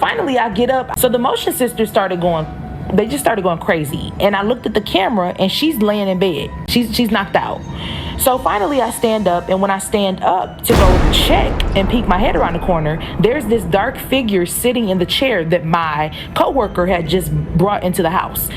finally I get up. So the motion sensors started going, they just started going crazy. And I looked at the camera and she's laying in bed. She's knocked out. So finally I stand up, and when I stand up to go check and peek my head around the corner, there's this dark figure sitting in the chair that my coworker had just brought into the house.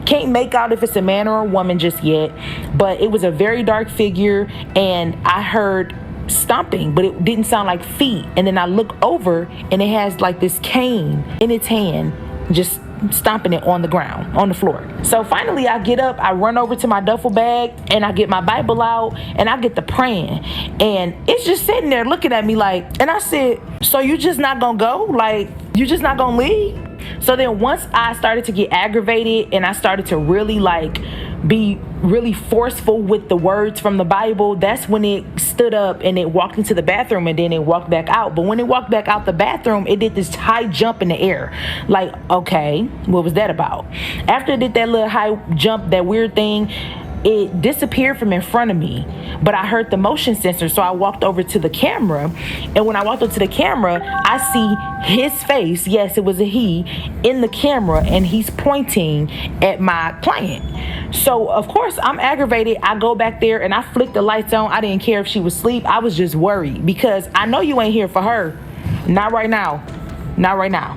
Can't make out if it's a man or a woman just yet, but it was a very dark figure, and I heard stomping, but it didn't sound like feet. And then I look over and it has like this cane in its hand, just stomping it on the ground, on the floor. So finally I get up, I run over to my duffel bag, and I get my Bible out, and I get to praying, and it's just sitting there looking at me like, and I said, so you just not gonna go? Like, you just not gonna leave? So then once I started to get aggravated and I started to really be really forceful with the words from the Bible, that's when it stood up and it walked into the bathroom, and then it walked back out. But when it walked back out the bathroom, it did this high jump in the air. Like, okay, what was that about? After it did that little high jump, that weird thing, it disappeared from in front of me, but I heard the motion sensor, so I walked over to the camera, and when I walked over to the camera, I see his face, yes, it was a he, in the camera, and he's pointing at my client. So of course I'm aggravated. I go back there and I flick the lights on. I didn't care if she was asleep. I was just worried because I know you ain't here for her. Not right now. Not right now.